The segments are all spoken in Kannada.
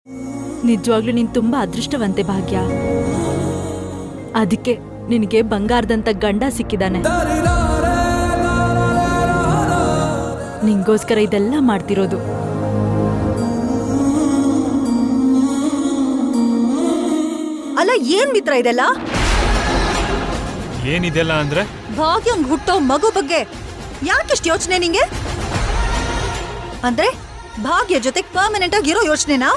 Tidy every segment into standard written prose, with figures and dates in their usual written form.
ನಿಜವಾಗ್ಲೂ ನೀನ್ ತುಂಬಾ ಅದೃಷ್ಟವಂತೆ ಭಾಗ್ಯ. ಅದಕ್ಕೆ ನಿನಗೆ ಬಂಗಾರದಂತ ಗಂಡ ಸಿಕ್ಕಿದಾನೆ. ನಿಂಗೋಸ್ಕರ ಇದೆಲ್ಲ ಮಾಡ್ತಿರೋದು. ಅಲ್ಲ ಏನ್ ಮಿತ್ರ ಇದೆಲ್ಲ? ಏನಿದೆಲ್ಲ ಅಂದ್ರೆ ಭಾಗ್ಯಂಗ್ ಹುಟ್ಟೋ ಮಗು ಬಗ್ಗೆ ಯಾಕೆಷ್ಟು ಯೋಚನೆ ನಿಂಗೆ? ಅಂದ್ರೆ ಭಾಗ್ಯ ಜೊತೆ ಪರ್ಮನೆಂಟ್ ಆಗಿರೋ ಯೋಚನೆನಾ?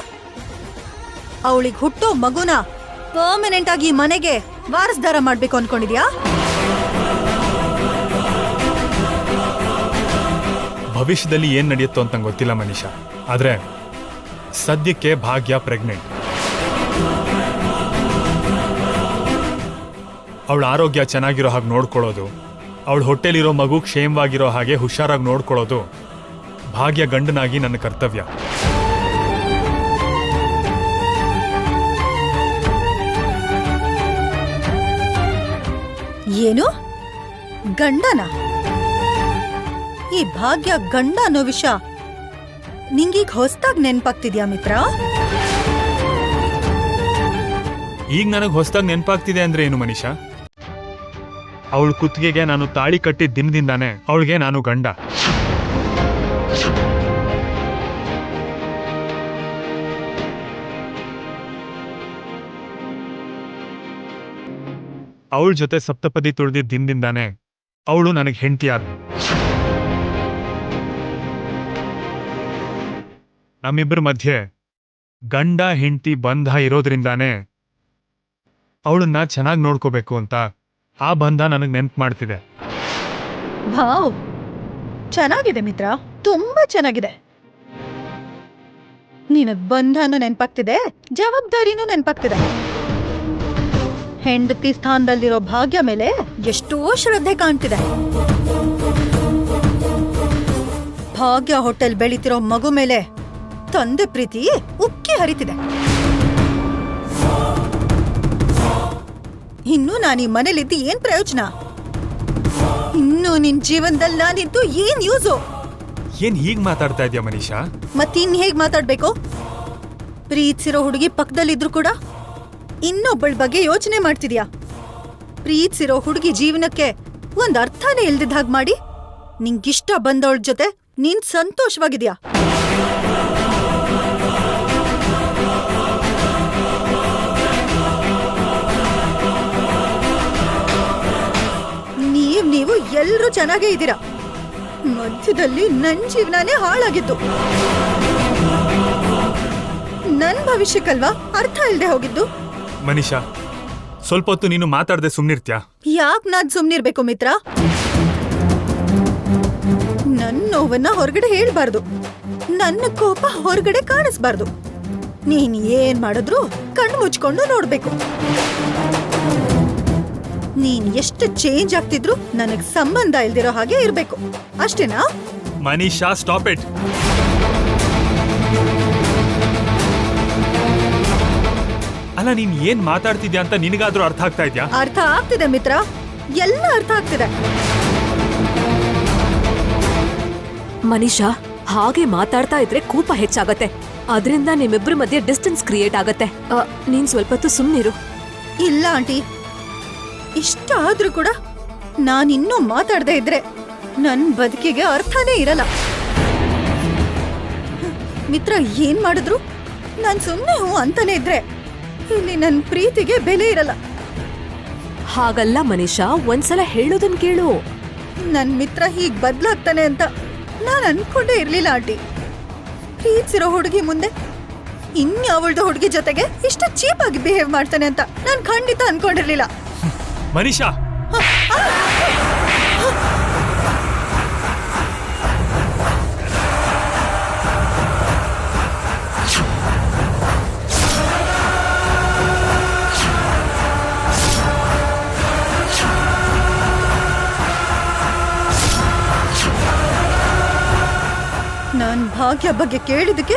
ಅವಳಿಗೆ ಹುಟ್ಟೋ ಮಗುನ ಪರ್ಮನೆಂಟ್ ಆಗಿ ಮನೆಗೆ ವಾರಸ್ದಾರ ಮಾಡ್ಬೇಕು ಅನ್ಕೊಂಡಿದ್ಯಾ? ಭವಿಷ್ಯದಲ್ಲಿ ಏನ್ ನಡೆಯುತ್ತೋ ಅಂತ ಗೊತ್ತಿಲ್ಲ ಮನೀಷಾ. ಆದ್ರೆ ಸದ್ಯಕ್ಕೆ ಭಾಗ್ಯ ಪ್ರೆಗ್ನೆಂಟ್. ಅವಳ ಆರೋಗ್ಯ ಚೆನ್ನಾಗಿರೋ ಹಾಗೆ ನೋಡ್ಕೊಳ್ಳೋದು, ಅವಳ ಹೊಟ್ಟೆಲಿರೋ ಮಗು ಕ್ಷೇಮವಾಗಿರೋ ಹಾಗೆ ಹುಷಾರಾಗಿ ನೋಡ್ಕೊಳ್ಳೋದು ಭಾಗ್ಯ ಗಂಡನಾಗಿ ನನ್ನ ಕರ್ತವ್ಯ. ಏನು ಗಂಡನ? ಈ ಭಾಗ್ಯ ಗಂಡ ಅನ್ನೋ ವಿಷಯ ನಿಂಗೀಗ ಹೊಸ್ದಾಗ್ ನೆನ್ಪಾಗ್ತಿದ್ಯಾ ಮಿತ್ರ? ಈಗ ನನಗೆ ಹೊಸದಾಗಿ ನೆನಪಾಗ್ತಿದೆ ಅಂದ್ರೆ ಏನು ಮನೀಷಾ? ಅವಳ ಕುತ್ತಿಗೆಗೆ ನಾನು ತಾಳಿ ಕಟ್ಟಿದ ದಿನದಿಂದಾನೆ ಅವಳಿಗೆ ನಾನು ಗಂಡ. ಅವಳ ಜೊತೆ ಸಪ್ತಪದಿ ತುಳಿದಿದ್ದ ದಿನದಿಂದಾನೆ ಅವಳು ನನಗೆ ಹೆಂಡತಿಯಾದ. ನಮ್ಮಿಬ್ಬರ ಮಧ್ಯೆ ಗಂಡ ಹೆಂಡತಿ ಬಂಧ ಇರೋದ್ರಿಂದಾನೆ ಅವಳನ್ನ ಚೆನ್ನಾಗಿ ನೋಡ್ಕೋಬೇಕು ಅಂತ ಆ ಬಂಧ ನನಗೆ ನೆನ್ಪು ಮಾಡ್ತಿದೆ. ಭಾವ್ ಚೆನ್ನಾಗಿದೆ ಮಿತ್ರ, ತುಂಬಾ ಚೆನ್ನಾಗಿದೆ. ನಿನಗ್ ಬಂಧನೂ ನೆನ್ಪಾಗ್ತಿದೆ, ಜವಾಬ್ದಾರಿನೂ ನೆನ್ಪಾಗ್ತಿದೆ. ಹೆಂಡತಿ ಸ್ಥಾನದಲ್ಲಿರೋ ಭಾಗ್ಯ ಮೇಲೆ ಎಷ್ಟೋ ಶ್ರದ್ಧೆ ಕಾಣ್ತಿದೆ. ಭಾಗ್ಯ ಹೋಟೆಲ್ ಬೆಳೀತಿರೋ ಮಗು ಮೇಲೆ ತಂದೆ ಪ್ರೀತಿ ಉಕ್ಕಿ ಹರಿತಿದೆ. ಇನ್ನು ನಾನು ಈ ಮನೇಲಿದ್ದು ಏನ್ ಪ್ರಯೋಜನ? ಇನ್ನು ನಿನ್ ಜೀವನದಲ್ಲಿ ನಾನಿದ್ದು ಏನ್ ಯೂಸು? ಏನ್ ಹೀಗ್ ಮಾತಾಡ್ತಾ ಇದ್ಯಾ ಮನೀಷಾ? ಮತ್ತಿನ್ ಹೇಗ್ ಮಾತಾಡ್ಬೇಕು? ಪ್ರೀತಿಸಿರೋ ಹುಡುಗಿ ಪಕ್ಕದಲ್ಲಿದ್ರು ಕೂಡ ಇನ್ನೊಬ್ಬಳ ಬಗ್ಗೆ ಯೋಚನೆ ಮಾಡ್ತಿದ್ಯಾ? ಪ್ರೀತಿಸಿರೋ ಹುಡುಗಿ ಜೀವನಕ್ಕೆ ಒಂದ್ ಅರ್ಥನೇ ಇಲ್ದಿದ್ದ ಹಾಗೆ ಮಾಡಿ ನಿಂಗಿಷ್ಟ ಬಂದವಳ ಜೊತೆ ನೀನ್ ಸಂತೋಷವಾಗಿದ್ಯಾ? ನೀವು ಎಲ್ರೂ ಚೆನ್ನಾಗೇ ಇದ್ದೀರಾ. ಮಧ್ಯದಲ್ಲಿ ನನ್ ಜೀವನನೇ ಹಾಳಾಗಿತ್ತು. ನನ್ ಭವಿಷ್ಯಕ್ಕಲ್ವಾ ಅರ್ಥ ಇಲ್ದೆ ಹೋಗಿದ್ದು? ಮನೀಷಾ, ಸ್ವಲ್ಪ ಹೊತ್ತು ನೀನು ಮಾತಾಡದೆ ಸುಮ್ನಿರ್ತ್ಯಾ? ಯಾಕ್ ನಾನ್ ಸುಮ್ನಿರ್ಬೇಕು ಮಿತ್ರ? ನನ್ ನೋವನ್ನ ಹೊರಗಡೆ ಹೇಳ್ಬಾರ್ದು, ನನ್ನ ಕೋಪ ಹೊರಗಡೆ ಕಾಣಿಸ್ಬಾರ್ದು. ನೀನ್ ಏನ್ ಮಾಡಿದ್ರು ಕಣ್ಣು ಮುಚ್ಕೊಂಡು ನೋಡ್ಬೇಕು. ನೀನ್ ಎಷ್ಟು ಚೇಂಜ್ ಆಗ್ತಿದ್ರು ನನಗ್ ಸಂಬಂಧ ಇಲ್ದಿರೋ ಹಾಗೆ ಇರ್ಬೇಕು, ಅಷ್ಟೇನಾ? Manisha, stop it. ಅಲ್ಲ, ನೀನ್ ಏನ್ ಮಾತಾಡ್ತಿದ್ಯಾ ಅಂತ ನಿನಗಾದ್ರೂ ಅರ್ಥ ಆಗ್ತಾ ಇದ್ಯಾ? ಅರ್ಥ ಆಗ್ತಿದೆ ಮಿತ್ರ, ಎಲ್ಲ ಅರ್ಥ ಆಗ್ತಿದೆ. ಮನೀಷಾ, ಹಾಗೆ ಮಾತಾಡ್ತಾ ಇದ್ರೆ ಕೋಪ ಹೆಚ್ಚಾಗತ್ತೆ. ಅದರಿಂದ ನಿಮ್ಮಿಬ್ರ ಮಧ್ಯೆ ಡಿಸ್ಟೆನ್ಸ್ ಕ್ರಿಯೇಟ್ ಆಗತ್ತೆ. ನೀನ್ ಸ್ವಲ್ಪ ಹೊತ್ತು ಸುಮ್ನಿರು. ಇಲ್ಲ ಆಂಟಿ, ಇಷ್ಟ ಆದ್ರೂ ಕೂಡ ನಾನಿನ್ನೂ ಮಾತಾಡದೆ ಇದ್ರೆ ನನ್ ಬದುಕಿಗೆ ಅರ್ಥನೇ ಇರಲ್ಲ. ಮಿತ್ರ ಏನ್ ಮಾಡಿದ್ರು ನಾನ್ ಸುಮ್ನೆ ಹೂ ಅಂತಾನೆ ಇದ್ರೆ ಇಲ್ಲಿ ನನ್ ಪ್ರೀತಿಗೆ ಬೆಲೆ ಇರಲ್ಲ. ಹಾಗಲ್ಲ ಮನೀಷಾ, ಒಂದ್ಸಲ ಹೇಳೋದನ್ ಕೇಳು. ನನ್ ಮಿತ್ರ ಹೀಗ್ ಬದ್ಲಾಗ್ತಾನೆ ಅಂತ ನಾನ್ ಅನ್ಕೊಂಡೇ ಇರ್ಲಿಲ್ಲ ಆಂಟಿ. ಪ್ರೀತಿಸಿರೋ ಹುಡುಗಿ ಮುಂದೆ ಇನ್ಯಾವಳ್ದು ಹುಡುಗಿ ಜೊತೆಗೆ ಇಷ್ಟು ಚೀಪ್ ಆಗಿ ಬಿಹೇವ್ ಮಾಡ್ತಾನೆ ಅಂತ ನಾನ್ ಖಂಡಿತ ಅನ್ಕೊಂಡಿರ್ಲಿಲ್ಲ. ಮನೀಷಾ, ನಾನ್ ಭಾಗ್ಯ ಬಗ್ಗೆ ಕೇಳಿದಕ್ಕೆ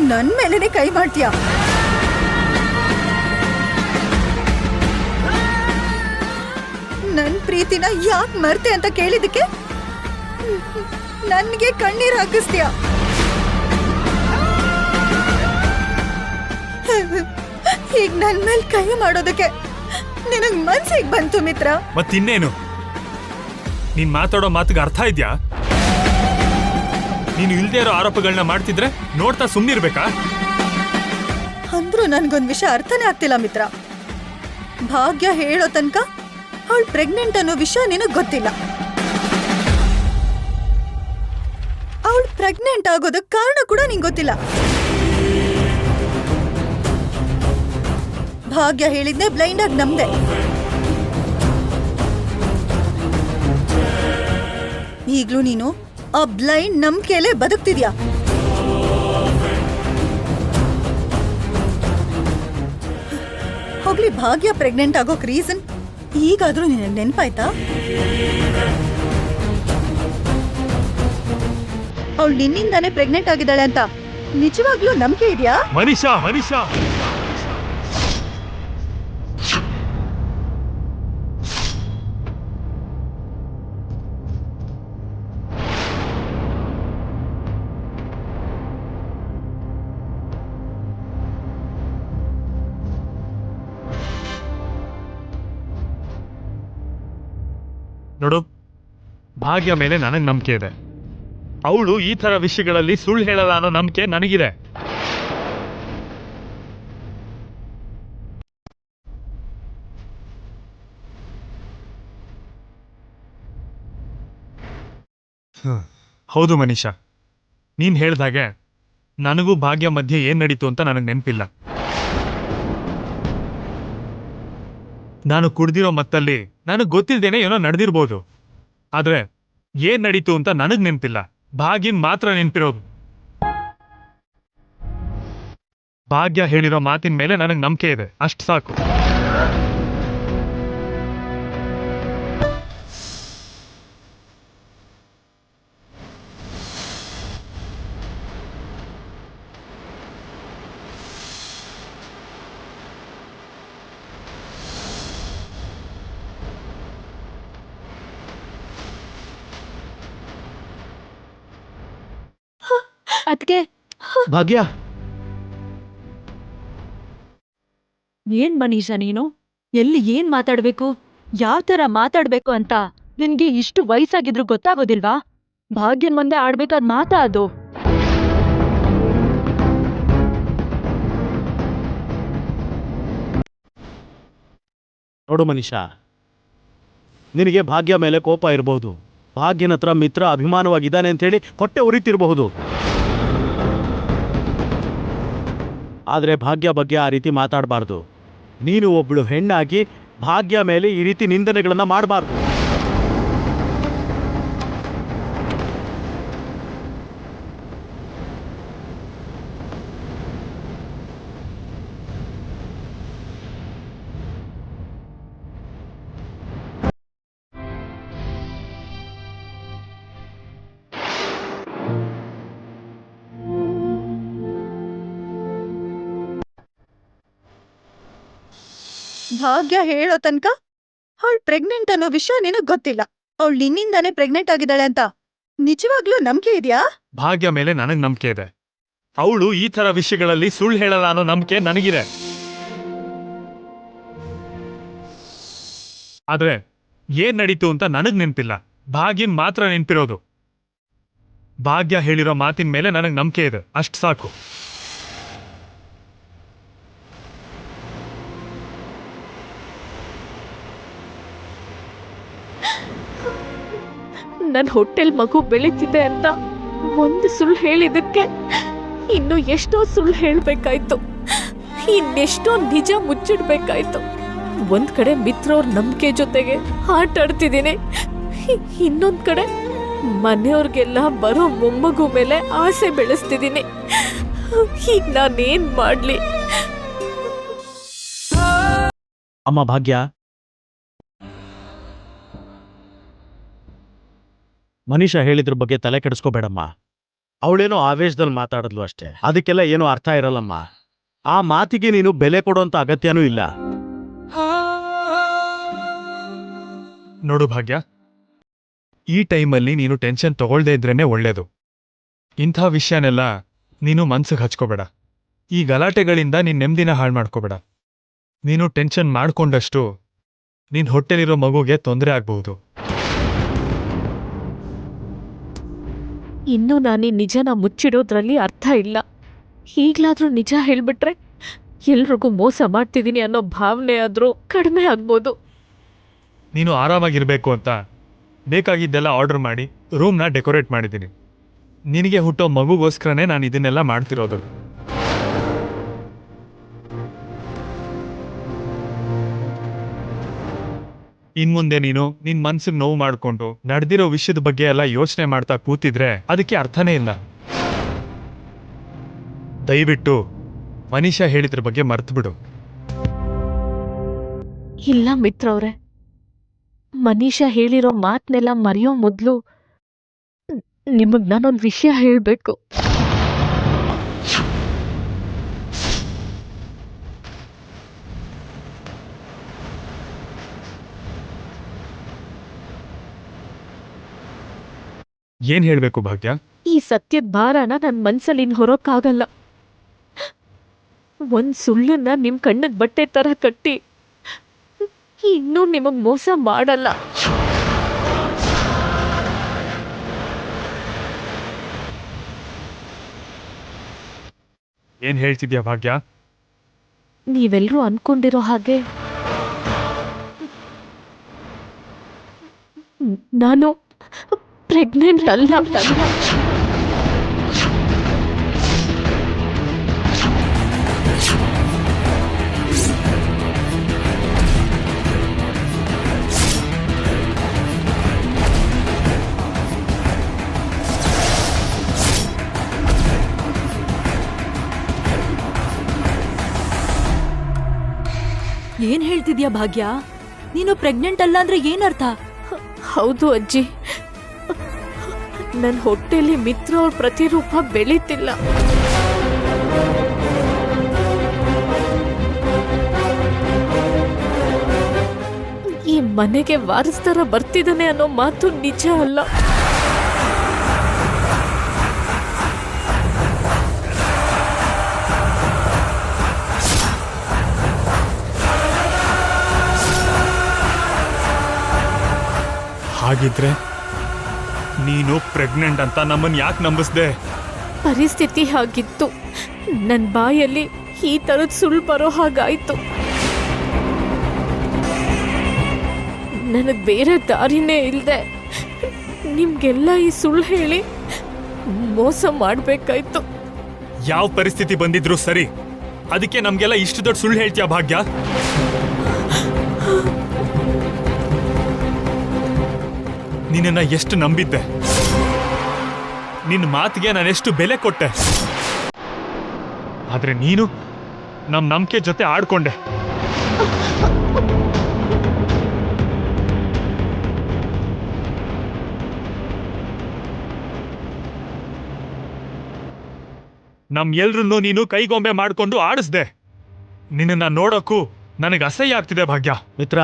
ನನ್ ಮೇಲೆನೆ ಕೈ ಮಾಡ್ತೀಯ? ನನ್ ಪ್ರೀತಿನ ಯಾಕೆ ಮರ್ತೆ ಅಂತ ಕೇಳಿದಕ್ಕೆ ನನ್ಗೆ ಕಣ್ಣೀರ್ ಹಾಕಿಸ್ತೀಯ? ಈಗ ನನ್ ಮೇಲೆ ಕೈ ಮಾಡೋದಕ್ಕೆ ನಿನಗ್ ಮನ್ಸಿಗೆ ಬಂತು ಮಿತ್ರ. ಮತ್ತಿನ್ನೇನು? ನೀನ್ ಮಾತಾಡೋ ಮಾತಿಗೆ ಅರ್ಥ ಇದ್ಯಾ? ನೀನು ಇಲ್ದೇ ಇರೋ ಆರೋಪಗಳನ್ನ ಮಾಡ್ತಿದ್ರೆ ನೋಡ್ತಾ ಸುಮ್ಮನಿರ್ಬೇಕಾ? ಅಂದ್ರೂ ನನ್ಗೊಂದ್ ವಿಷಯ ಅರ್ಥನೇ ಆಗ್ತಿಲ್ಲ ಮಿತ್ರ. ಭಾಗ್ಯ ಹೇಳೋ ತನಕ ಅವಳು ಪ್ರೆಗ್ನೆಂಟ್ ಅನ್ನೋ ವಿಷಯ ನಿನಗ್ ಗೊತ್ತಿಲ್ಲ. ಅವಳು ಪ್ರೆಗ್ನೆಂಟ್ ಆಗೋದಕ್ ಕಾರಣ ಕೂಡ ನಿಂಗ್ ಗೊತ್ತಿಲ್ಲ. ಭಾಗ್ಯ ಹೇಳಿದ್ನೆ ಬ್ಲೈಂಡ್ ಆಗಿ ನಂಬ್ದೆ. ಈಗ್ಲೂ ನೀನು ಆ ಬ್ಲೈಂಡ್ ನಂಬಿಕೆಯಲ್ಲೇ ಬದುಕ್ತಿದ್ಯಾ? ಹೋಗ್ಲಿ, ಭಾಗ್ಯ ಪ್ರೆಗ್ನೆಂಟ್ ಆಗೋಕ್ ರೀಸನ್ ಈಗಾದ್ರೂ ನಿನಗೆ ನೆನ್ಪಾಯ್ತಾ? ಅವಳು ನಿನ್ನಿಂದಾನೇ ಪ್ರೆಗ್ನೆಂಟ್ ಆಗಿದ್ದಾಳೆ ಅಂತ ನಿಜವಾಗ್ಲೂ ನಂಬಿಕೆ ಇದೆಯಾ? ಮನೀಷಾ, ಮನೀಷಾ, ನೋಡು, ಭಾಗ್ಯ ಮೇಲೆ ನನಗೆ ನಂಬಿಕೆ ಇದೆ. ಅವಳು ಈ ತರ ವಿಷಯಗಳಲ್ಲಿ ಸುಳ್ಳು ಹೇಳಲ್ಲ ಅನ್ನೋ ನಂಬಿಕೆ ನನಗಿದೆ. ಹೌದು ಮನೀಷಾ, ನೀನ್ ಹೇಳ್ದಾಗೆ ನನಗೂ ಭಾಗ್ಯ ಮಧ್ಯೆ ಏನ್ ನಡೀತು ಅಂತ ನನಗೆ ನೆನಪಿಲ್ಲ. ನಾನು ಕುಡ್ದಿರೋ ಮತ್ತಲ್ಲಿ ನನಗೆ ಗೊತ್ತಿಲ್ದೇನೆ ಏನೋ ನಡೆದಿರ್ಬೋದು. ಆದ್ರೆ ಏನ್ ನಡೀತು ಅಂತ ನನಗ್ ನೆನಪಿಲ್ಲ. ಭಾಗ್ಯನ್ ಮಾತ್ರ ನೆನಪಿರೋದು. ಭಾಗ್ಯ ಹೇಳಿರೋ ಮಾತಿನ ಮೇಲೆ ನನಗೆ ನಂಬಿಕೆ ಇದೆ, ಅಷ್ಟು ಸಾಕು. ಅದ್ಕೆ ಭಾಗ್ಯ, ಏನ್ ಮನೀಷಾ ನೀನು? ಎಲ್ಲಿ ಏನ್ ಮಾತಾಡ್ಬೇಕು, ಯಾವ ತರ ಮಾತಾಡ್ಬೇಕು ಅಂತ ನಿನ್ಗೆ ಇಷ್ಟು ವಯಸ್ಸಾಗಿದ್ರು ಗೊತ್ತಾಗೋದಿಲ್ವಾ? ಭಾಗ್ಯನ್ ಮುಂದೆ ಆಡ್ಬೇಕಾದ್ ಮಾತಾ ಅದು. ನೋಡು ಮನೀಷಾ, ನಿನಗೆ ಭಾಗ್ಯ ಮೇಲೆ ಕೋಪ ಇರಬಹುದು. ಭಾಗ್ಯನ ಹತ್ರ ಮಿತ್ರ ಅಭಿಮಾನವಾಗಿದ್ದಾನೆ ಅಂತೇಳಿ ಹೊಟ್ಟೆ ಉರಿತಿರಬಹುದು. ಆದರೆ ಭಾಗ್ಯ ಬಗ್ಗೆ ಆ ರೀತಿ ಮಾತಾಡಬಾರ್ದು. ನೀನು ಒಬ್ಬಳು ಹೆಣ್ಣಾಗಿ ಭಾಗ್ಯ ಮೇಲೆ ಈ ರೀತಿ ನಿಂದನೆಗಳನ್ನು ಮಾಡಬಾರ್ದು. ಭಾಗ್ಯ ಹೇಳೋ ತನಕ ಅವಳು ಪ್ರೆಗ್ನೆಂಟ್ ಅನ್ನೋ ವಿಷಯ ನಿನಗ್ ಗೊತ್ತಿಲ್ಲ. ಅವಳು ನಿನ್ನಿಂದಾನೇ ಪ್ರೆಗ್ನೆಂಟ್ ಆಗಿದ್ದಾಳೆ ಅಂತ ನಿಜವಾಗ್ಲೂ ನಂಬಿಕೆ ಇದೆಯಾ? ಭಾಗ್ಯ ಮೇಲೆ ನನಗೆ ನಂಬಿಕೆ ಇದೆ. ಅವಳು ಈ ತರ ವಿಷಯಗಳಲ್ಲಿ ಸುಳ್ಳು ಹೇಳಲ್ಲ ಅನ್ನೋ ನಂಬಿಕೆ ನನಗಿದೆ. ಆದ್ರೆ ಏನ್ ನಡೀತು ಅಂತ ನನಗ್ ನೆನಪಿಲ್ಲ. ಭಾಗ್ಯನ್ ಮಾತ್ರ ನೆನಪಿರೋದು. ಭಾಗ್ಯ ಹೇಳಿರೋ ಮಾತಿನ ಮೇಲೆ ನನಗೆ ನಂಬಿಕೆ ಇದೆ, ಅಷ್ಟು ಸಾಕು. ನನ್ ಹೊಟ್ಟೆಲ್ ಮಗು ಬೆಳೀತಿದೆ ಅಂತ ಒಂದು ಸುಳ್ಳು ಹೇಳಿದಕ್ಕೆ ಇನ್ನು ಎಷ್ಟೋ ಸುಳ್ಳು ಹೇಳ್ಬೇಕಾಯ್ತು. ಇನ್ನೆಷ್ಟೋ ನಿಜ ಮುಚ್ಚಿಡ್ಬೇಕಾಯ್ತು. ಒಂದ್ ಕಡೆ ಮಿತ್ರವ್ರ ನಂಬಿಕೆ ಜೊತೆಗೆ ಆಟ ಆಡ್ತಿದ್ದೀನಿ, ಇನ್ನೊಂದ್ ಕಡೆ ಮನೆಯವ್ರಿಗೆಲ್ಲ ಬರೋ ಮೊಮ್ಮಗು ಮೇಲೆ ಆಸೆ ಬೆಳೆಸ್ತಿದ್ದೀನಿ. ಈಗ ನಾನೇನ್ ಮಾಡ್ಲಿ? ಅಮ್ಮ ಭಾಗ್ಯ, ಮನೀಷಾ ಹೇಳಿದ್ರ ಬಗ್ಗೆ ತಲೆ ಕೆಡಿಸ್ಕೋಬೇಡಮ್ಮ. ಅವಳೇನೋ ಆವೇಶದಲ್ಲಿ ಮಾತಾಡಿದ್ಲು ಅಷ್ಟೇ, ಅದಕ್ಕೆಲ್ಲ ಏನೋ ಅರ್ಥ ಇರಲ್ಲಮ್ಮ. ಆ ಮಾತಿಗೆ ನೀನು ಬೆಲೆ ಕೊಡೋಂಥ ಅಗತ್ಯನೂ ಇಲ್ಲ. ನೋಡು ಭಾಗ್ಯ, ಈ ಟೈಮಲ್ಲಿ ನೀನು ಟೆನ್ಷನ್ ತಗೊಳ್ದೇ ಇದ್ರೇನೆ ಒಳ್ಳೇದು. ಇಂಥ ವಿಷಯನೆಲ್ಲ ನೀನು ಮನ್ಸಿಗೆ ಹಚ್ಕೋಬೇಡ. ಈ ಗಲಾಟೆಗಳಿಂದ ನೀನ್ ನೆಮ್ಮದಿನ ಹಾಳು ಮಾಡ್ಕೋಬೇಡ. ನೀನು ಟೆನ್ಷನ್ ಮಾಡ್ಕೊಂಡಷ್ಟು ನಿನ್ ಹೊಟ್ಟೆಲಿರೋ ಮಗುಗೆ ತೊಂದರೆ ಆಗ್ಬಹುದು. ಇನ್ನು ನಾನು ಈ ನಿಜನ ಮುಚ್ಚಿಡೋದ್ರಲ್ಲಿ ಅರ್ಥ ಇಲ್ಲ. ಈಗ್ಲಾದ್ರೂ ನಿಜ ಹೇಳ್ಬಿಟ್ರೆ ಎಲ್ರಿಗೂ ಮೋಸ ಮಾಡ್ತಿದ್ದೀನಿ ಅನ್ನೋ ಭಾವನೆ ಆದ್ರೂ ಕಡಿಮೆ ಆಗ್ಬೋದು. ನೀನು ಆರಾಮಾಗಿರ್ಬೇಕು ಅಂತ ಬೇಕಾಗಿದ್ದೆಲ್ಲ ಆರ್ಡರ್ ಮಾಡಿ ರೂಮ್ನ ಡೆಕೋರೇಟ್ ಮಾಡಿದ್ದೀನಿ. ನಿನಗೆ ಹುಟ್ಟೋ ಮಗುಗೋಸ್ಕರನೇ ನಾನು ಇದನ್ನೆಲ್ಲ ಮಾಡ್ತಿರೋದು. ಇನ್ಮುಂದೆ ನೀನು ನಿನ್ ಮನ್ಸಿಗೆ ನೋವು ಮಾಡ್ಕೊಂಡು ನಡೆದಿರೋ ವಿಷಯದ ಬಗ್ಗೆ ಎಲ್ಲ ಯೋಚನೆ ಮಾಡ್ತಾ ಕೂತಿದ್ರೆ ಅದಕ್ಕೆ ಅರ್ಥನೇ ಇಲ್ಲ. ದಯವಿಟ್ಟು ಮನೀಷಾ ಹೇಳಿದ್ರ ಬಗ್ಗೆ ಮರ್ತು ಬಿಡು. ಇಲ್ಲ ಮಿತ್ರ ಅವ್ರೆ, ಮನೀಷಾ ಹೇಳಿರೋ ಮಾತನ್ನೆಲ್ಲ ಮರೆಯೋ ಮೊದಲು ನಿಮಗ್ ನಾನೊಂದು ವಿಷಯ ಹೇಳ್ಬೇಕು. ಏನ್ ಹೇಳ್ಬೇಕು ಭಾಗ್ಯ? ಈ ಸತ್ಯದ ಭಾರನ ನನ್ನ ಮನ್ಸಲ್ಲಿ ಹೊರೋಕ್ಕಾಗಲ್ಲ. ಒಂದ್ ಸುಳ್ಳನ್ನ ನಿಮ್ ಕಣ್ಣಿಗೆ ಬಟ್ಟೆ ತರ ಕಟ್ಟಿ ಇನ್ನೂ ನಿಮಗ್ ಮೋಸ ಮಾಡಲ್ಲ. ಏನ್ ಹೇಳ್ತಿದ್ಯಾ ಭಾಗ್ಯ? ನೀವೆಲ್ಲರೂ ಅನ್ಕೊಂಡಿರೋ ಹಾಗೆ ನಾನು ಪ್ರೆಗ್ನೆಂಟ್ ಅಲ್ಲ. ಏನ್ ಹೇಳ್ತಿದ್ಯಾ ಭಾಗ್ಯ? ನೀನು ಪ್ರೆಗ್ನೆಂಟ್ ಅಲ್ಲ ಅಂದ್ರೆ ಏನರ್ಥ? ಹೌದು ಅಜ್ಜಿ, ನನ್ನ ಹೊಟ್ಟೆಲಿ ಮಿತ್ರ ಅವ್ರ ಪ್ರತಿರೂಪ ಬೆಳೀತಿಲ್ಲ. ಈ ಮನೆಗೆ ವಾರಸ್ದಾರ ಬರ್ತಿದ್ದಾನೆ ಅನ್ನೋ ಮಾತು ನಿಜ ಅಲ್ಲ. ಹಾಗಿದ್ರೆ ನೀನು ಪ್ರೆಗ್ನೆಂಟ್ ಅಂತ ನಮ್ಮನ್ನ ಯಾಕೆ ನಂಬಿಸ್ದೆ? ಪರಿಸ್ಥಿತಿ ಹಾಗಿತ್ತು. ನನ್ನ ಬಾಯಲ್ಲಿ ಈ ಥರದ ಸುಳ್ಳು ಬರೋ ಹಾಗಾಯ್ತು. ನನಗೆ ಬೇರೆ ದಾರಿನೇ ಇಲ್ಲದೆ ನಿಮ್ಗೆಲ್ಲ ಈ ಸುಳ್ಳು ಹೇಳಿ ಮೋಸ ಮಾಡಬೇಕಾಯ್ತು. ಯಾವ ಪರಿಸ್ಥಿತಿ ಬಂದಿದ್ರು ಸರಿ, ಅದಕ್ಕೆ ನಮ್ಗೆಲ್ಲ ಇಷ್ಟು ದೊಡ್ಡ ಸುಳ್ಳು ಹೇಳ್ತೀಯ ಭಾಗ್ಯ? ನಿನ್ನ ಎಷ್ಟು ನಂಬಿದ್ದೆ, ನಿನ್ನ ಮಾತಿಗೆ ನಾನೆಷ್ಟು ಬೆಲೆ ಕೊಟ್ಟೆ. ಆದ್ರೆ ನೀನು ನಮ್ ನಂಬಿಕೆ ಜೊತೆ ಆಡ್ಕೊಂಡೆ. ನಮ್ ಎಲ್ರನ್ನೂ ನೀನು ಕೈಗೊಂಬೆ ಮಾಡ್ಕೊಂಡು ಆಡಿಸ್ದೆ. ನಿನ್ನ ನೋಡೋಕ್ಕೂ ನನಗೆ ಅಸಹ್ಯ ಆಗ್ತಿದೆ ಭಾಗ್ಯ. ಮಿತ್ರ,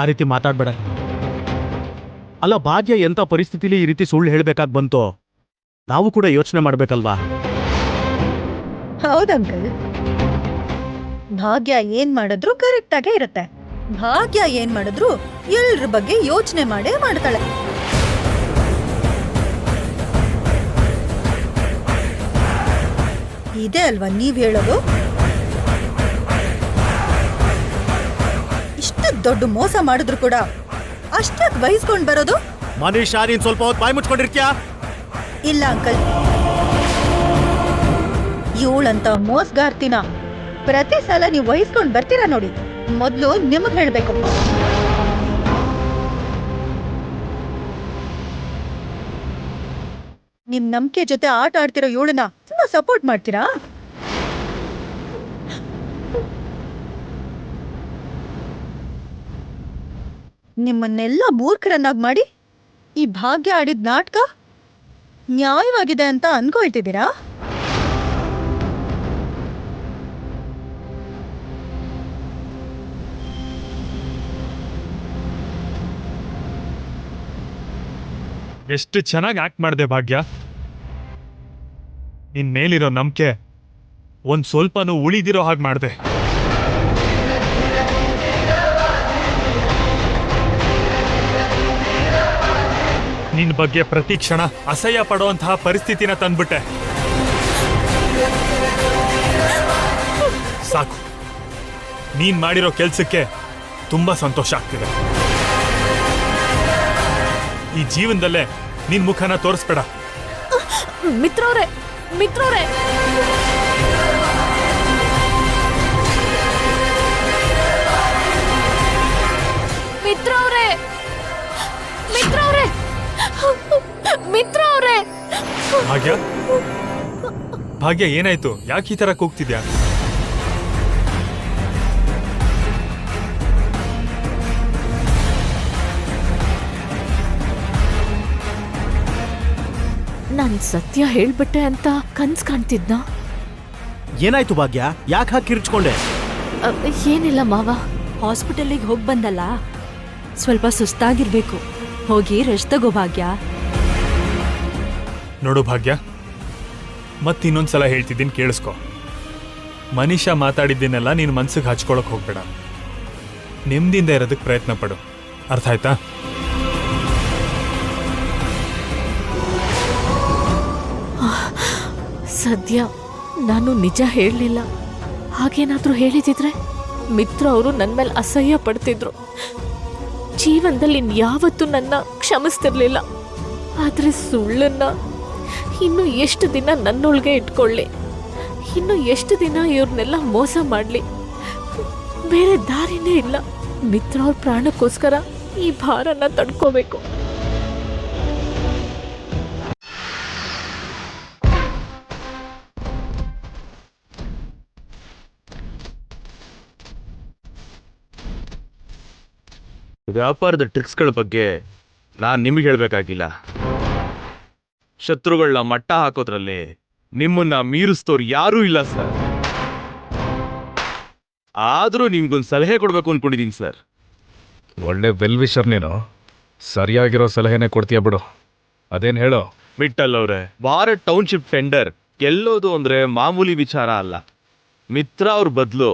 ಆ ರೀತಿ ಮಾತಾಡ್ಬೇಡ. ಅಲ್ಲ, ಭಾಗ್ಯ ಎಂಥ ಪರಿಸ್ಥಿತಿಲಿ ಈ ರೀತಿ ಸುಳ್ಳು ಹೇಳ್ಬೇಕಾಗಿ ಬಂತು, ನಾವು ಕೂಡ ಯೋಚನೆ ಮಾಡ್ಬೇಕಲ್ವಾ? ಹೌದಂಕಲ್, ಭಾಗ್ಯ ಏನ್ ಮಾಡಿದ್ರು ಕರೆಕ್ಟ್ ಆಗೇ ಇರುತ್ತೆ. ಭಾಗ್ಯ ಏನ್ ಮಾಡಿದ್ರು ಎಲ್ರ ಬಗ್ಗೆ ಯೋಚನೆ ಮಾಡೇ ಮಾಡ್ತಾಳೆ. ಇದೇ ಅಲ್ವಾ ನೀವ್ ಹೇಳೋದು? ಇಷ್ಟು ದೊಡ್ಡ ಮೋಸ ಮಾಡಿದ್ರು ಕೂಡ ಅಷ್ಟಾಗಿ ವಹಿಸ್ಕೊಂಡ್ ಬರೋದು? ಮನೀಷಾ, ನೀನ್ ಸ್ವಲ್ಪ ಹೊತ್ತು ಬಾಯಿ ಮುಚ್ಕೊಂಡಿರ್ತೀಯಾ? ಇಲ್ಲ ಅಂಕಲ್, ಇವಳಂತ ಮೋಸಗಾರ್ತಿನ ಪ್ರತಿ ಸಲ ನೀವು ವಹಿಸ್ಕೊಂಡ್ ಬರ್ತೀರಾ ನೋಡಿ, ಮೊದ್ಲು ನಿಮಗ್ ಹೇಳ್ಬೇಕು. ನಿಮ್ ನಂಬಿಕೆ ಜೊತೆ ಆಟ ಆಡ್ತಿರೋ ಇವಳನ್ನ ತುಂಬಾ ಸಪೋರ್ಟ್ ಮಾಡ್ತೀರಾ? ನಿಮ್ಮನ್ನೆಲ್ಲ ಮೂರ್ಖರನ್ನಾಗಿ ಮಾಡಿ ಈ ಭಾಗ್ಯ ಆಡಿದ ನಾಟಕ ನ್ಯಾಯವಾಗಿದೆ ಅಂತ ಅನ್ಕೊಳ್ತಿದ್ದೀರಾ? ಎಷ್ಟು ಚೆನ್ನಾಗಿ ಆಕ್ಟ್ ಮಾಡಿದೆ ಭಾಗ್ಯ. ನಿನ್ ಮೇಲಿರೋ ನಂಬಿಕೆ ಒಂದ್ ಸ್ವಲ್ಪನೂ ಉಳಿದಿರೋ ಹಾಗೆ ಮಾಡ್ದೆ. ನಿನ್ ಬಗ್ಗೆ ಪ್ರತಿ ಕ್ಷಣ ಅಸಹ್ಯ ಪಡುವಂತಹ ಪರಿಸ್ಥಿತಿನ ತಂದ್ಬಿಟ್ಟೆ. ಸಾಕು, ನೀನ್ ಮಾಡಿರೋ ಕೆಲ್ಸಕ್ಕೆ ತುಂಬಾ ಸಂತೋಷ ಆಗ್ತಿದೆ. ಈ ಜೀವನದಲ್ಲೇ ನಿನ್ ಮುಖನ ತೋರಿಸ್ಬೇಡ. ಮಿತ್ರವ್ರೆ, ಮಿತ್ರವ್ರೆ, ಮಿತ್ರವ್ರೆ, ಮಿತ್ರವ್ರೆ, ಮಿತ್ರವ್ರೆ. ಭಾಗ್ಯ, ಭಾಗ್ಯ ಏನಾಯ್ತು? ಯಾಕೆ ಈ ತರ ಕೂಗ್ತಿದ್ಯಾ? ನಾನ್ ಸತ್ಯ ಹೇಳ್ಬಿಟ್ಟೆ ಅಂತ ಕನ್ಸ್ ಕಾಣ್ತಿದ್ನ? ಏನಾಯ್ತು ಭಾಗ್ಯ? ಯಾಕೆ ಹಾಕಿ ಕಿರ್ಚ್ಕೊಂಡೆ? ಏನಿಲ್ಲ ಮಾವ. ಹಾಸ್ಪಿಟಲ್ಲಿಗೆ ಹೋಗಿ ಬಂದಲ್ಲ, ಸ್ವಲ್ಪ ಸುಸ್ತಾಗಿರ್ಬೇಕು. ಹೋಗಿ ರೆಸ್ಟ್ ತಗೋ ಭಾಗ್ಯ. ನೋಡು ಭಾಗ್ಯ, ಮತ್ತಿನ್ನೊಂದ್ಸಲ ಹೇಳ್ತಿದ್ದೀನಿ, ಕೇಳಿಸ್ಕೊ. ಮನುಷ್ಯ ಮಾತಾಡಿದ್ದನ್ನೆಲ್ಲ ನೀನು ಮನ್ಸಿಗೆ ಹಚ್ಕೊಳಕ್ ಹೋಗ್ಬೇಡ. ನೆಮ್ಮದಿಯಿಂದ ಇರೋದಕ್ಕೆ ಪ್ರಯತ್ನ ಪಡು. ಅರ್ಥ ಆಯ್ತಾ? ಸದ್ಯ ನಾನು ನಿಜ ಹೇಳಲಿಲ್ಲ. ಹಾಗೇನಾದ್ರೂ ಹೇಳಿದಿದ್ರೆ ಮಿತ್ರ ಅವರು ನನ್ನ ಮೇಲೆ ಅಸಹ್ಯ ಪಡ್ತಿದ್ರು. ಜೀವನದಲ್ಲಿ ಯಾವತ್ತೂ ನನ್ನ ಕ್ಷಮಿಸ್ತಿರ್ಲಿಲ್ಲ. ಆದ್ರೆ ಸುಳ್ಳನ್ನ ಇನ್ನು ಎಷ್ಟು ದಿನ ನನ್ನೊಳಗೆ ಇಟ್ಕೊಳ್ಳಿ? ಇನ್ನು ಎಷ್ಟು ದಿನ ಇವ್ರನ್ನೆಲ್ಲ ಮೋಸ ಮಾಡಲಿ? ಬೇರೆ ದಾರಿನೇ ಇಲ್ಲ. ಮಿತ್ರ ಅವ್ರ ಪ್ರಾಣಕ್ಕೋಸ್ಕರ ಈ ಭಾರನ ತಡ್ಕೋಬೇಕು. ವ್ಯಾಪಾರದ ಟ್ರಿಕ್ಸ್ಗಳ ಬಗ್ಗೆ ನಾನು ನಿಮಗೆ ಹೇಳಬೇಕಾಗಿಲ್ಲ. ಶತ್ರುಗಳನ್ನ ಮಟ್ಟ ಹಾಕೋದ್ರಲ್ಲಿ ನಿಮ್ಮನ್ನ ಮೀರಿಸ್ತೋರು ಯಾರೂ ಇಲ್ಲ ಸರ್. ಆದರೂ ನಿಮ್ಗೊಂದು ಸಲಹೆ ಕೊಡಬೇಕು ಅಂದ್ಕೊಂಡಿದ್ದೀನಿ ಸರ್. ಒಳ್ಳೆ ವೆಲ್ ವಿಷರ್ ನೀನು. ಸರಿಯಾಗಿರೋ ಸಲಹೆನೇ ಕೊಡ್ತೀಯ ಬಿಡು. ಅದೇನು ಹೇಳೋ. ಮಿಟ್ಟಲ್ ಅವರೇ, ಭಾರತ್ ಟೌನ್ಶಿಪ್ ಟೆಂಡರ್ ಗೆಲ್ಲೋದು ಅಂದ್ರೆ ಮಾಮೂಲಿ ವಿಚಾರ ಅಲ್ಲ. ಮಿತ್ರ ಅವ್ರ ಬದಲು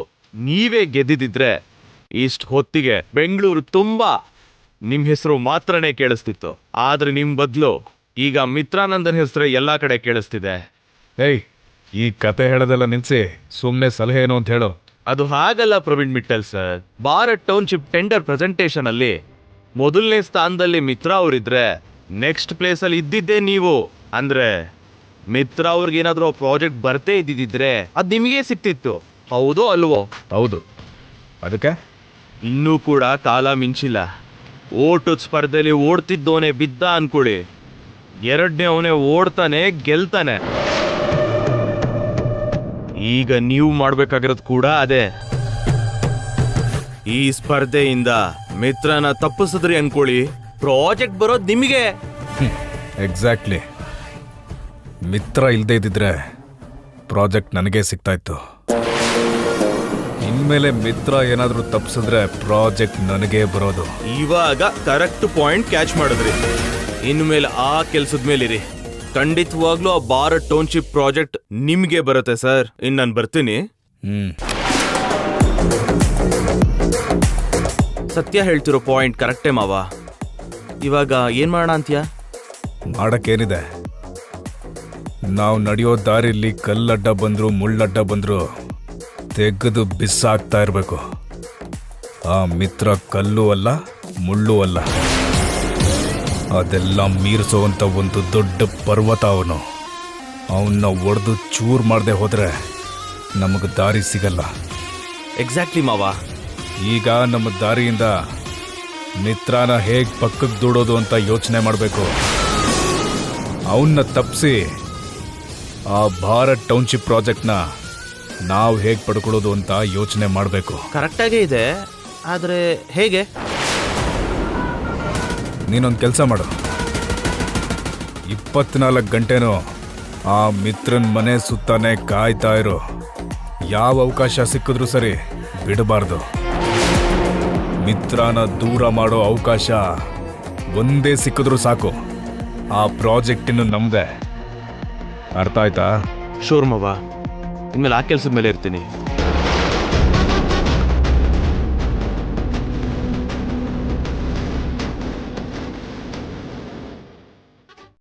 ನೀವೇ ಗೆದ್ದಿದ್ರೆ ಇಷ್ಟು ಹೊತ್ತಿಗೆ ಬೆಂಗಳೂರು ತುಂಬಾ ನಿಮ್ಮ ಹೆಸರು ಮಾತ್ರನೇ ಕೇಳಿಸ್ತಿತ್ತು. ಆದ್ರೆ ನಿಮ್ಮ ಬದಲು ಈಗ ಮಿತ್ರಾನಂದನ್ ಹೆಸರೇ ಎಲ್ಲ ಕಡೆ ಕೇಳಿಸ್ತಿದೆ. ಏಯ್, ಈ ಕತೆ ಹೇಳೋದೆಲ್ಲ ನಿಲ್ಸಿ ಸುಮ್ಮನೆ ಸಲಹೆ ಏನು ಅಂತ ಹೇಳು. ಅದು ಹಾಗಲ್ಲ Praveen Mittal sir. Bharat township tender presentation ಅಲ್ಲಿ ಮೊದಲನೇ ಸ್ಥಾನದಲ್ಲಿ ಮಿತ್ರ ಅವರಿದ್ರೆ ನೆಕ್ಸ್ಟ್ ಪ್ಲೇಸ್ ಅಲ್ಲಿ ಇದ್ದಿದ್ದೇ ನೀವು. ಅಂದ್ರೆ ಮಿತ್ರ ಅವ್ರಿಗೇನಾದ್ರೂ ಪ್ರಾಜೆಕ್ಟ್ ಬರ್ತೇ ಇದ್ದಿದ್ರೆ ಅದು ನಿಮಗೆ ಸಿಕ್ತಿತ್ತು. ಹೌದೋ ಅಲ್ವೋ? ಹೌದು. ಅದಕ್ಕೆ ಇನ್ನೂ ಕೂಡ ಕಾಲ ಮಿಂಚಿಲ್ಲ. ಓಟದ ಸ್ಪರ್ಧೆಯಲ್ಲಿ ಓಡ್ತಿದ್ದವನೇ ಬಿದ್ದ ಅನ್ಕೊಳ್ಳಿ, ಎರಡನೇ ಅವನೇ ಓಡ್ತಾನೆ, ಗೆಲ್ತಾನೆ. ಈಗ ನೀವು ಮಾಡ್ಬೇಕಾಗಿರೋದು ಕೂಡ ಅದೇ. ಈ ಸ್ಪರ್ಧೆಯಿಂದ ಮಿತ್ರನ ತಪ್ಪಿಸಿದ್ರಿ ಅನ್ಕೊಳ್ಳಿ, ಪ್ರಾಜೆಕ್ಟ್ ಬರೋದು ನಿಮಗೆ. ಎಕ್ಸಾಕ್ಟ್ಲಿ. ಮಿತ್ರ ಇಲ್ಲದೆ ಇದ್ದಿದ್ರೆ ಪ್ರಾಜೆಕ್ಟ್ ನನಗೆ ಸಿಗ್ತಾ ಇತ್ತು. ಇನ್ಮೇಲೆ ಮಿತ್ರ ಏನಾದರೂ ತಪ್ಪಿಸಿದ್ರೆ ಪ್ರಾಜೆಕ್ಟ್ ನನಗೆ ಬರೋದು. ಇವಾಗ ಕರೆಕ್ಟ್ ಪಾಯಿಂಟ್ ಕ್ಯಾಚ್ ಮಾಡಿದ್ರಿ. ಇನ್ಮೇಲೆ ಆ ಕೆಲ್ಸದ ಮೇಲಿರಿ. ಖಂಡಿತವಾಗ್ಲೂ ಆ ಭಾರತ್ ಟೌನ್ಶಿಪ್ ಪ್ರಾಜೆಕ್ಟ್ ನಿಮ್ಗೆ ಬರುತ್ತೆ ಸರ್. ಇನ್ನು ನಾನು ಬರ್ತೀನಿ. ಸತ್ಯ ಹೇಳ್ತಿರೋ ಪಾಯಿಂಟ್ ಕರೆಕ್ಟೇ ಮಾವ. ಇವಾಗ ಏನ್ ಮಾಡೋಣ ಅಂತೀಯ? ಮಾಡಕ್ಕೇನಿದೆ, ನಾವು ನಡೆಯೋ ದಾರಿಲಿ ಕಲ್ಲಡ್ಡ ಬಂದ್ರು ಮುಳ್ಳಡ್ಡ ಬಂದ್ರು ತೆಗೆದು ಬಿಸಾಕ್ತಾ ಇರಬೇಕು. ಆ ಮಿತ್ರ ಕಲ್ಲು ಅಲ್ಲ, ಮುಳ್ಳು ಅಲ್ಲ, ಅದೆಲ್ಲ ಮೀರಿಸೋವಂಥ ಒಂದು ದೊಡ್ಡ ಪರ್ವತ ಅವನು. ಅವನ್ನ ಒಡೆದು ಚೂರು ಮಾಡದೆ ಹೋದ್ರೆ ನಮಗೆ ದಾರಿ ಸಿಗಲ್ಲ. ಎಕ್ಸಾಕ್ಟ್ಲಿ ಮಾವ. ಈಗ ನಮ್ಮ ದಾರಿಯಿಂದ ಮಿತ್ರನ ಹೇಗೆ ಪಕ್ಕಕ್ಕೆ ದೂಡೋದು ಅಂತ ಯೋಚನೆ ಮಾಡಬೇಕು. ಅವನ್ನ ತಪ್ಪಿಸಿ ಆ ಭಾರತ್ ಟೌನ್ಶಿಪ್ ಪ್ರಾಜೆಕ್ಟ್ನ ನಾವು ಹೇಗೆ ಪಡ್ಕೊಳ್ಳೋದು ಅಂತ ಯೋಚನೆ ಮಾಡಬೇಕು. ಕರೆಕ್ಟಾಗೇ ಇದೆ, ಆದರೆ ಹೇಗೆ? ನೀನೊಂದು ಕೆಲಸ ಮಾಡು. 24 ಗಂಟೆನೂ ಆ ಮಿತ್ರನ ಮನೆ ಸುತ್ತಾನೆ ಕಾಯ್ತಾ ಇರು. ಯಾವ ಅವಕಾಶ ಸಿಕ್ಕಿದ್ರೂ ಸರಿ ಬಿಡಬಾರ್ದು. ಮಿತ್ರನ ದೂರ ಮಾಡೋ ಅವಕಾಶ ಒಂದೇ ಸಿಕ್ಕಿದ್ರೂ ಸಾಕು. ಆ ಪ್ರಾಜೆಕ್ಟ್ ಇನ್ನು ನಮ್ದೆ. ಅರ್ಥ ಆಯ್ತಾ? ಶೋರ್ ಮಾವ. ಇನ್ಮೇಲೆ ಆ ಕೆಲಸದ ಮೇಲೆ ಇರ್ತೀನಿ.